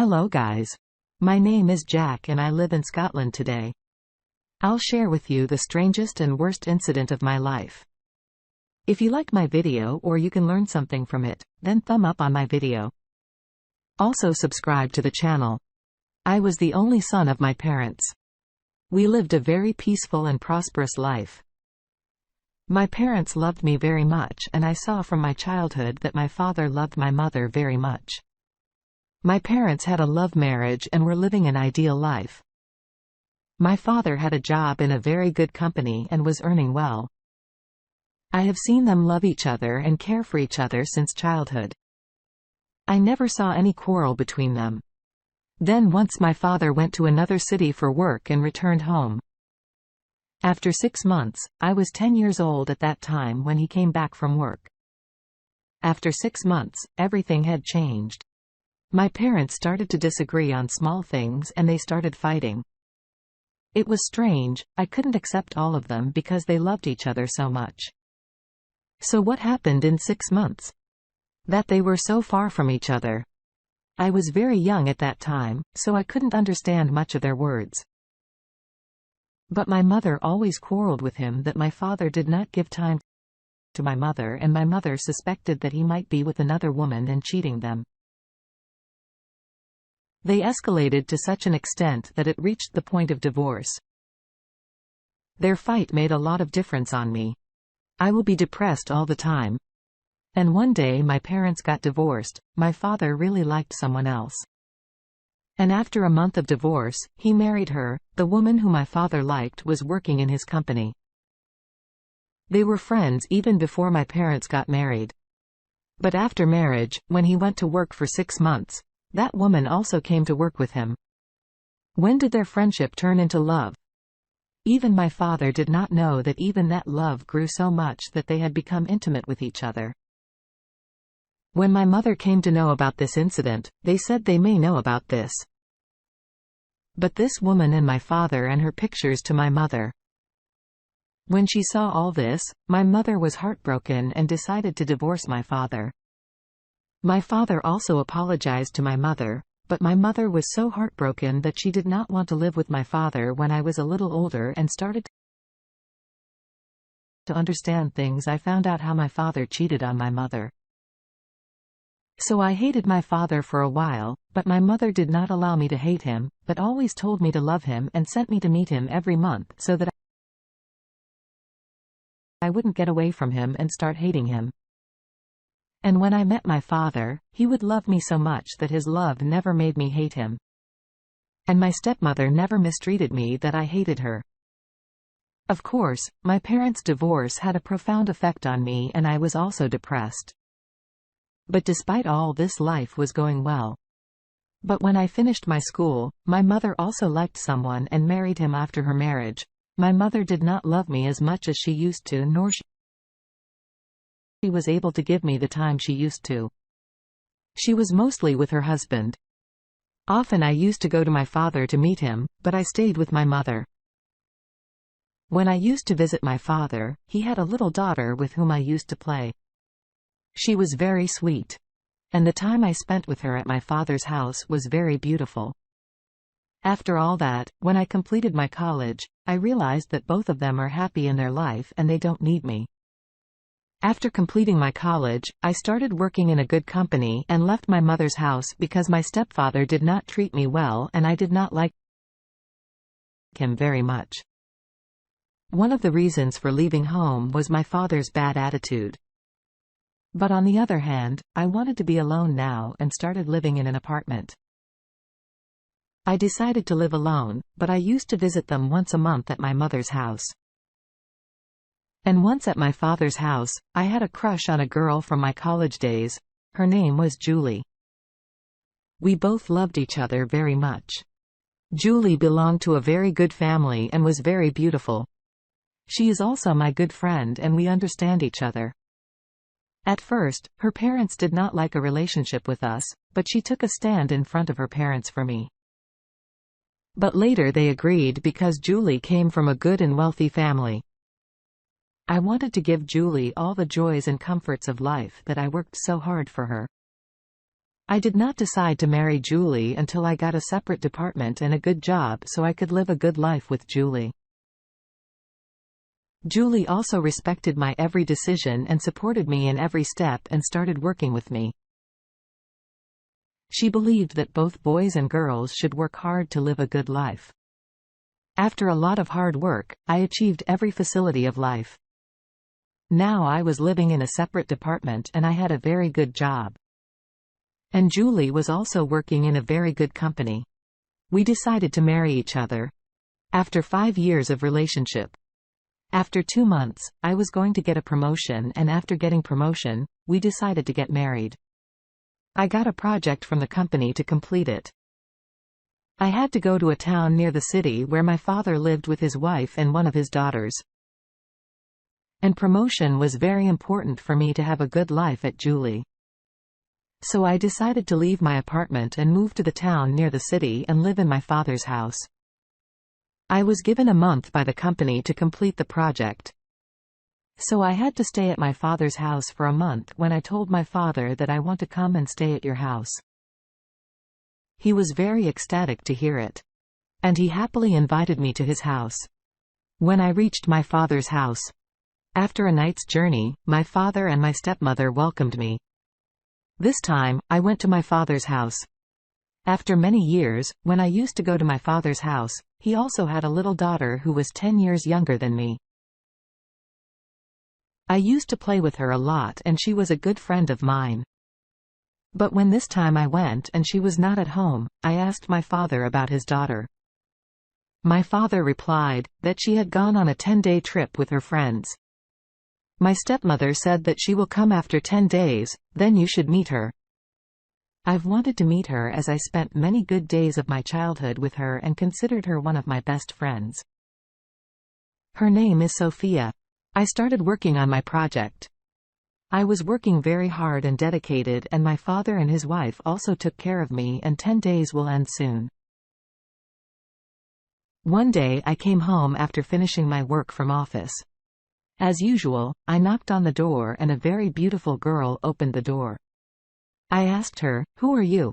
Hello guys. My name is Jack and I live in Scotland today. I'll share with you the strangest and worst incident of my life. If you like my video or you can learn something from it, then thumb up on my video. Also subscribe to the channel. I was the only son of my parents. We lived a very peaceful and prosperous life. My parents loved me very much, and I saw from my childhood that my father loved my mother very much. My parents had a love marriage and were living an ideal life. My father had a job in a very good company and was earning well. I have seen them love each other and care for each other since childhood. I never saw any quarrel between them. Then once my father went to another city for work and returned home. After 6 months, I was 10 years old at that time when he came back from work. After 6 months, everything had changed. My parents started to disagree on small things and they started fighting. It was strange, I couldn't accept all of them because they loved each other so much. So what happened in 6 months? That they were so far from each other. I was very young at that time, so I couldn't understand much of their words. But my mother always quarreled with him that my father did not give time to my mother, and my mother suspected that he might be with another woman and cheating them. They escalated to such an extent that it reached the point of divorce. Their fight made a lot of difference on me. I will be depressed all the time. And one day my parents got divorced. My father really liked someone else. And after a month of divorce, he married her. The woman who my father liked was working in his company. They were friends even before my parents got married. But after marriage, when he went to work for 6 months, that woman also came to work with him. When did their friendship turn into love? Even my father did not know that even that love grew so much that they had become intimate with each other. When my mother came to know about this incident, they said they may know about this. But this woman and my father and her pictures to my mother. When she saw all this, my mother was heartbroken and decided to divorce my father. My father also apologized to my mother, but my mother was so heartbroken that she did not want to live with my father. When I was a little older and started to understand things, I found out how my father cheated on my mother. So I hated my father for a while, but my mother did not allow me to hate him, but always told me to love him and sent me to meet him every month so that I wouldn't get away from him and start hating him. And when I met my father, he would love me so much that his love never made me hate him. And my stepmother never mistreated me that I hated her. Of course, my parents' divorce had a profound effect on me and I was also depressed. But despite all this, life was going well. But when I finished my school, my mother also liked someone and married him after her marriage. My mother did not love me as much as she used to, nor she was able to give me the time she used to. She was mostly with her husband. Often I used to go to my father to meet him, but I stayed with my mother. When I used to visit my father, he had a little daughter with whom I used to play. She was very sweet. And the time I spent with her at my father's house was very beautiful. After all that, when I completed my college, I realized that both of them are happy in their life and they don't need me. After completing my college, I started working in a good company and left my mother's house because my stepfather did not treat me well and I did not like him very much. One of the reasons for leaving home was my father's bad attitude. But on the other hand, I wanted to be alone now and started living in an apartment. I decided to live alone, but I used to visit them once a month at my mother's house. And once at my father's house, I had a crush on a girl from my college days. Her name was Julie. We both loved each other very much. Julie belonged to a very good family and was very beautiful. She is also my good friend and we understand each other. At first, her parents did not like a relationship with us, but she took a stand in front of her parents for me. But later they agreed because Julie came from a good and wealthy family. I wanted to give Julie all the joys and comforts of life that I worked so hard for her. I did not decide to marry Julie until I got a separate department and a good job so I could live a good life with Julie. Julie also respected my every decision and supported me in every step and started working with me. She believed that both boys and girls should work hard to live a good life. After a lot of hard work, I achieved every facility of life. Now I was living in a separate department and I had a very good job. And Julie was also working in a very good company. We decided to marry each other. After 5 years of relationship. After 2 months, I was going to get a promotion, and after getting promotion, we decided to get married. I got a project from the company to complete it. I had to go to a town near the city where my father lived with his wife and one of his daughters. And promotion was very important for me to have a good life at Julie. So I decided to leave my apartment and move to the town near the city and live in my father's house. I was given a month by the company to complete the project. So I had to stay at my father's house for a month when I told my father that I want to come and stay at your house. He was very ecstatic to hear it. And he happily invited me to his house. When I reached my father's house, after a night's journey, my father and my stepmother welcomed me. This time, I went to my father's house. After many years, when I used to go to my father's house, he also had a little daughter who was 10 years younger than me. I used to play with her a lot and she was a good friend of mine. But when this time I went and she was not at home, I asked my father about his daughter. My father replied that she had gone on a 10-day trip with her friends. My stepmother said that she will come after 10 days, then you should meet her. I've wanted to meet her as I spent many good days of my childhood with her and considered her one of my best friends. Her name is Sophia. I started working on my project. I was working very hard and dedicated, and my father and his wife also took care of me, and 10 days will end soon. One day I came home after finishing my work from office. As usual, I knocked on the door and a very beautiful girl opened the door. I asked her, "Who are you?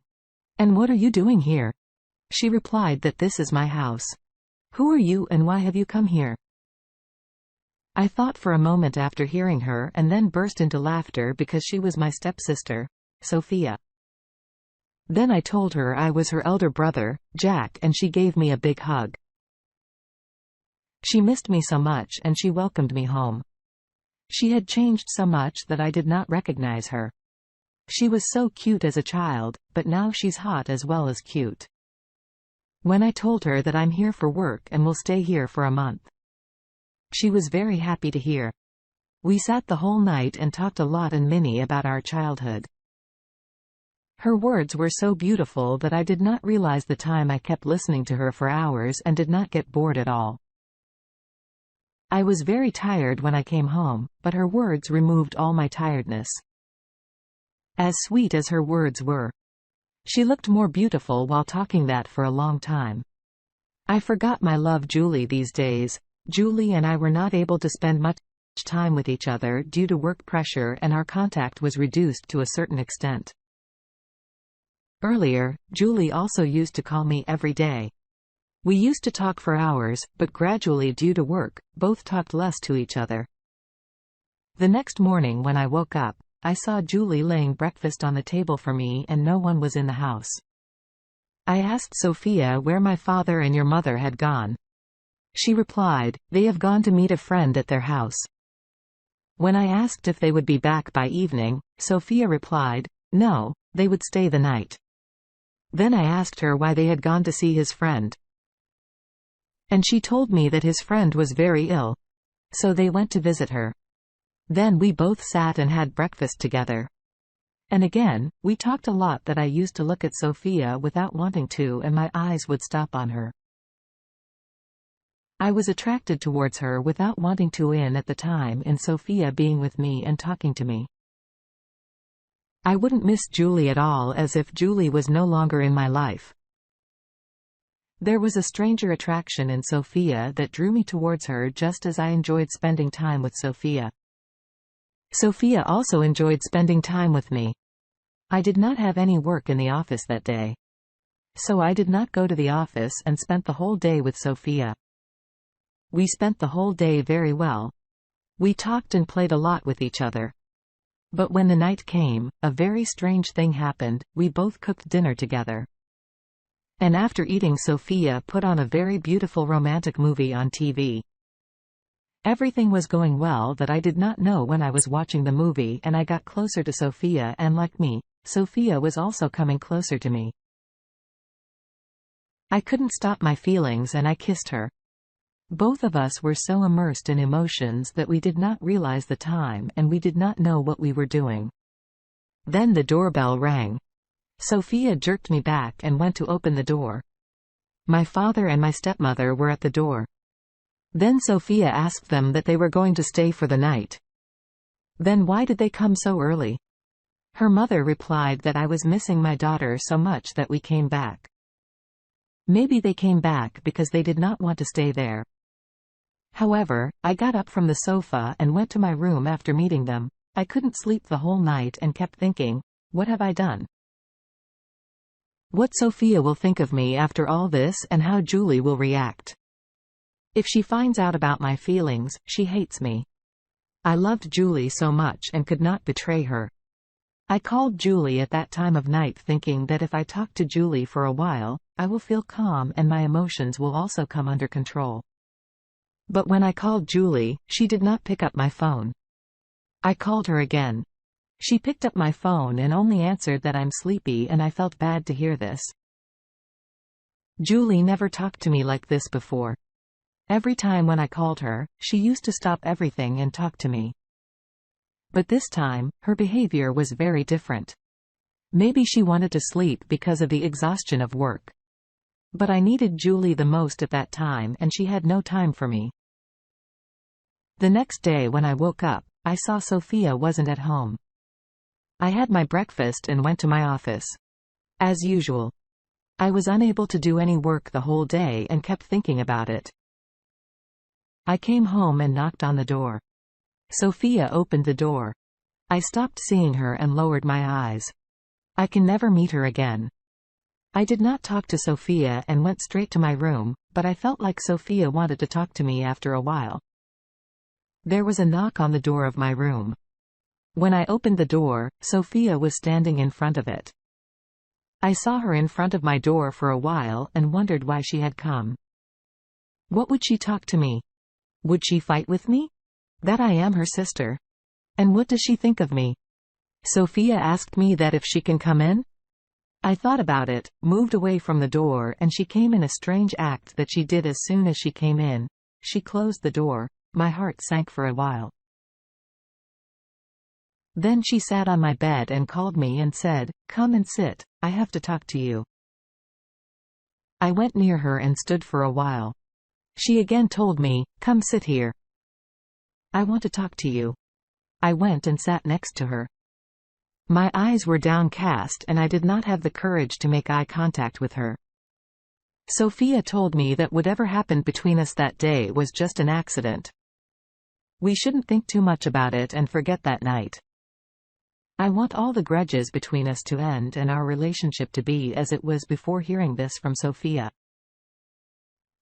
And what are you doing here?" She replied that this is my house. "Who are you and why have you come here?" I thought for a moment after hearing her and then burst into laughter because she was my stepsister, Sophia. Then I told her I was her elder brother, Jack, and she gave me a big hug. She missed me so much and she welcomed me home. She had changed so much that I did not recognize her. She was so cute as a child, but now she's hot as well as cute. When I told her that I'm here for work and will stay here for a month, she was very happy to hear. We sat the whole night and talked a lot and many about our childhood. Her words were so beautiful that I did not realize the time I kept listening to her for hours and did not get bored at all. I was very tired when I came home, but her words removed all my tiredness. As sweet as her words were, she looked more beautiful while talking that for a long time. I forgot my love Julie these days. Julie and I were not able to spend much time with each other due to work pressure, and our contact was reduced to a certain extent. Earlier, Julie also used to call me every day. We used to talk for hours, but gradually due to work, both talked less to each other. The next morning when I woke up, I saw Julie laying breakfast on the table for me and no one was in the house. I asked Sophia where my father and your mother had gone. She replied, "They have gone to meet a friend at their house." When I asked if they would be back by evening, Sophia replied, "No, they would stay the night." Then I asked her why they had gone to see his friend. And she told me that his friend was very ill. So they went to visit her. Then we both sat and had breakfast together. And again, we talked a lot that I used to look at Sophia without wanting to and my eyes would stop on her. I was attracted towards her without wanting to at the time in Sophia being with me and talking to me. I wouldn't miss Julie at all, as if Julie was no longer in my life. There was a stranger attraction in Sophia that drew me towards her just as I enjoyed spending time with Sophia. Sophia also enjoyed spending time with me. I did not have any work in the office that day. So I did not go to the office and spent the whole day with Sophia. We spent the whole day very well. We talked and played a lot with each other. But when the night came, a very strange thing happened. We both cooked dinner together. And after eating, Sophia put on a very beautiful romantic movie on TV. Everything was going well that I did not know when I was watching the movie, and I got closer to Sophia, and like me, Sophia was also coming closer to me. I couldn't stop my feelings and I kissed her. Both of us were so immersed in emotions that we did not realize the time and we did not know what we were doing. Then the doorbell rang. Sophia jerked me back and went to open the door. My father and my stepmother were at the door. Then Sophia asked them that they were going to stay for the night. Then why did they come so early? Her mother replied that I was missing my daughter so much that we came back. Maybe they came back because they did not want to stay there. However, I got up from the sofa and went to my room after meeting them. I couldn't sleep the whole night and kept thinking, what have I done? What Sophia will think of me after all this and how Julie will react. If she finds out about my feelings, she hates me. I loved Julie so much and could not betray her. I called Julie at that time of night thinking that if I talk to Julie for a while, I will feel calm and my emotions will also come under control. But when I called Julie, she did not pick up my phone. I called her again. She picked up my phone and only answered that I'm sleepy, and I felt bad to hear this. Julie never talked to me like this before. Every time when I called her, she used to stop everything and talk to me. But this time, her behavior was very different. Maybe she wanted to sleep because of the exhaustion of work. But I needed Julie the most at that time and she had no time for me. The next day when I woke up, I saw Sophia wasn't at home. I had my breakfast and went to my office. As usual. I was unable to do any work the whole day and kept thinking about it. I came home and knocked on the door. Sophia opened the door. I stopped seeing her and lowered my eyes. I can never meet her again. I did not talk to Sophia and went straight to my room, but I felt like Sophia wanted to talk to me after a while. There was a knock on the door of my room. When I opened the door, Sophia was standing in front of it. I saw her in front of my door for a while and wondered why she had come. What would she talk to me? Would she fight with me? That I am her sister. And what does she think of me? Sophia asked me that if she can come in? I thought about it, moved away from the door, and she came in a strange act that she did as soon as she came in. She closed the door. My heart sank for a while. Then she sat on my bed and called me and said, "Come and sit, I have to talk to you." I went near her and stood for a while. She again told me, "Come sit here. I want to talk to you." I went and sat next to her. My eyes were downcast and I did not have the courage to make eye contact with her. Sophia told me that whatever happened between us that day was just an accident. We shouldn't think too much about it and forget that night. I want all the grudges between us to end and our relationship to be as it was before. Hearing this from Sophia,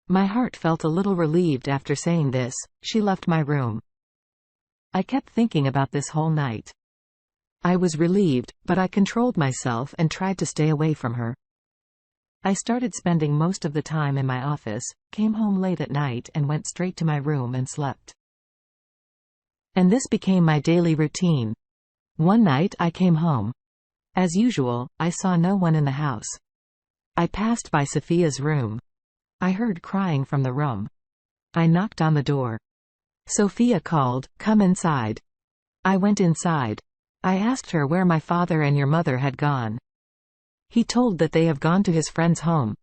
my heart felt a little relieved. After saying this, she left my room. I kept thinking about this whole night. I was relieved, but I controlled myself and tried to stay away from her. I started spending most of the time in my office, came home late at night and went straight to my room and slept. And this became my daily routine. One night I came home. As usual, I saw no one in the house. I passed by Sophia's room. I heard crying from the room. I knocked on the door. Sophia called, "Come inside." I went inside. I asked her where my father and your mother had gone. He told that they have gone to his friend's home.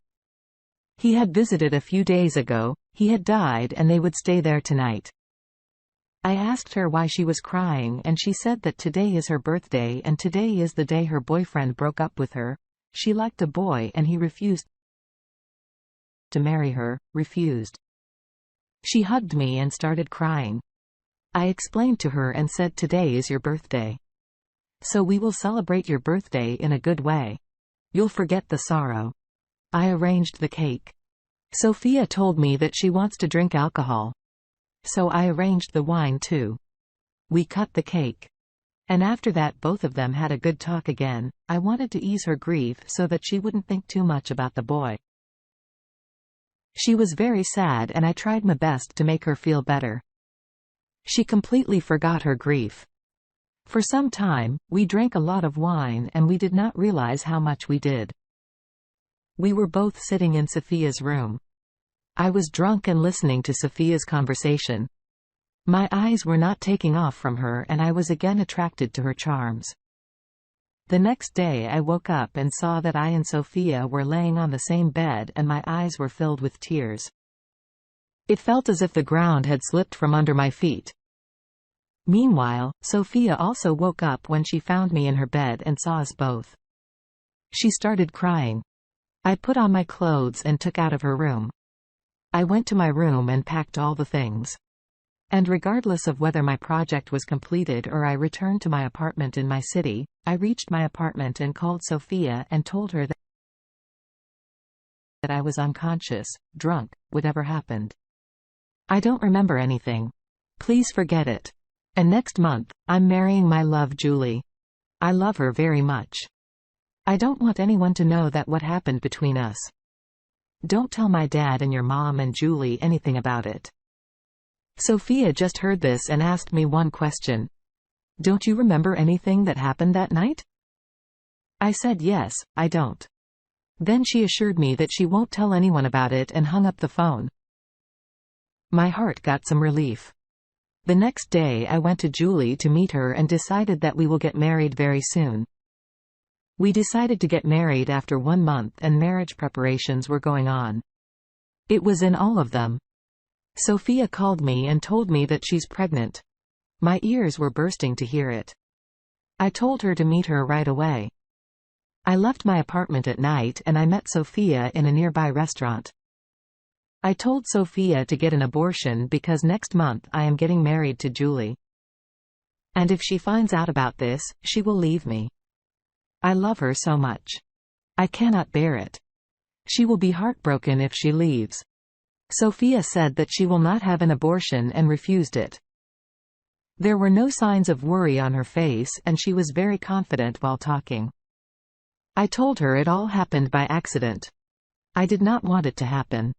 He had visited a few days ago, he had died and they would stay there tonight. I asked her why she was crying and she said that today is her birthday and today is the day her boyfriend broke up with her. She liked a boy and he refused to marry her, refused. She hugged me and started crying. I explained to her and said today is your birthday. So we will celebrate your birthday in a good way. You'll forget the sorrow. I arranged the cake. Sophia told me that she wants to drink alcohol. So I arranged the wine too. We cut the cake. And after that both of them had a good talk again. I wanted to ease her grief so that she wouldn't think too much about the boy. She was very sad and I tried my best to make her feel better. She completely forgot her grief. For some time, we drank a lot of wine and we did not realize how much we did. We were both sitting in Sophia's room. I was drunk and listening to Sophia's conversation. My eyes were not taking off from her and I was again attracted to her charms. The next day I woke up and saw that I and Sophia were laying on the same bed and my eyes were filled with tears. It felt as if the ground had slipped from under my feet. Meanwhile, Sophia also woke up when she found me in her bed and saw us both. She started crying. I put on my clothes and took out of her room. I went to my room and packed all the things. And regardless of whether my project was completed or I returned to my apartment in my city, I reached my apartment and called Sophia and told her that I was unconscious, drunk, whatever happened. I don't remember anything. Please forget it. And next month, I'm marrying my love Julie. I love her very much. I don't want anyone to know that what happened between us. Don't tell my dad and your mom and Julie anything about it. Sophia just heard this and asked me one question. Don't you remember anything that happened that night? I said yes, I don't. Then she assured me that she won't tell anyone about it and hung up the phone. My heart got some relief. The next day I went to Julie to meet her and decided that we will get married very soon. We decided to get married after 1 month and marriage preparations were going on. It was in all of them. Sophia called me and told me that she's pregnant. My ears were bursting to hear it. I told her to meet her right away. I left my apartment at night and I met Sophia in a nearby restaurant. I told Sophia to get an abortion because next month I am getting married to Julie. And if she finds out about this, she will leave me. I love her so much. I cannot bear it. She will be heartbroken if she leaves. Sophia said that she will not have an abortion and refused it. There were no signs of worry on her face and she was very confident while talking. I told her it all happened by accident. I did not want it to happen.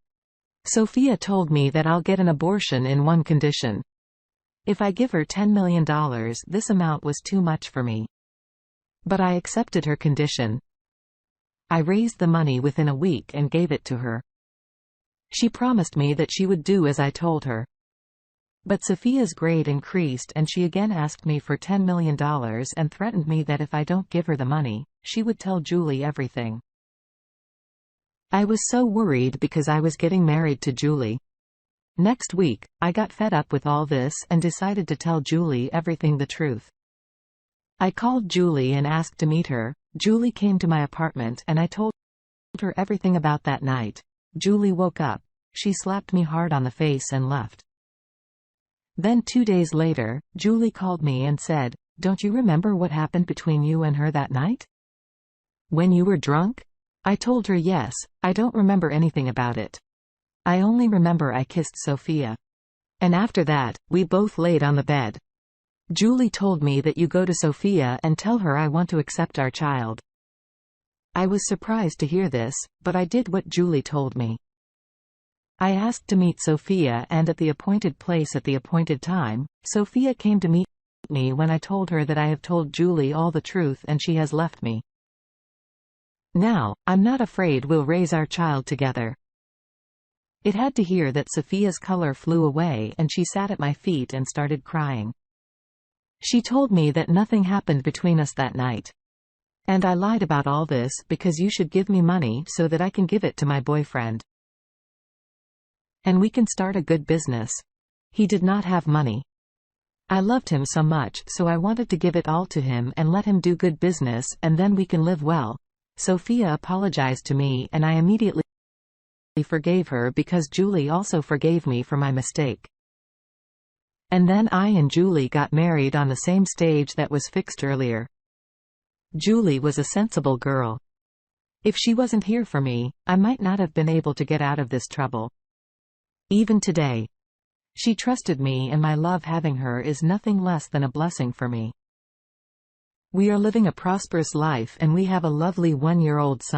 Sophia told me that I'll get an abortion in one condition. If I give her $10 million, this amount was too much for me. But I accepted her condition. I raised the money within a week and gave it to her. She promised me that she would do as I told her. But Sophia's grade increased and she again asked me for $10 million and threatened me that if I don't give her the money, she would tell Julie everything. I was so worried because I was getting married to Julie. Next week, I got fed up with all this and decided to tell Julie everything, the truth. I called Julie and asked to meet her. Julie came to my apartment and I told her everything about that night. Julie woke up. She slapped me hard on the face and left. Then 2 days later, Julie called me and said, "Don't you remember what happened between you and her that night? When you were drunk?" I told her yes, I don't remember anything about it. I only remember I kissed Sophia. And after that, we both laid on the bed. Julie told me that you go to Sophia and tell her I want to accept our child. I was surprised to hear this, but I did what Julie told me. I asked to meet Sophia and at the appointed place at the appointed time. Sophia came to meet me when I told her that I have told Julie all the truth and she has left me. Now, I'm not afraid we'll raise our child together. It had to hear that Sophia's color flew away and she sat at my feet and started crying. She told me that nothing happened between us that night. And I lied about all this because you should give me money so that I can give it to my boyfriend. And we can start a good business. He did not have money. I loved him so much, so I wanted to give it all to him and let him do good business and then we can live well. Sophia apologized to me and I immediately forgave her because Julie also forgave me for my mistake. And then I and Julie got married on the same stage that was fixed earlier. Julie was a sensible girl. If she wasn't here for me, I might not have been able to get out of this trouble. Even today. She trusted me, and my love having her is nothing less than a blessing for me. We are living a prosperous life, and we have a lovely 1-year-old son.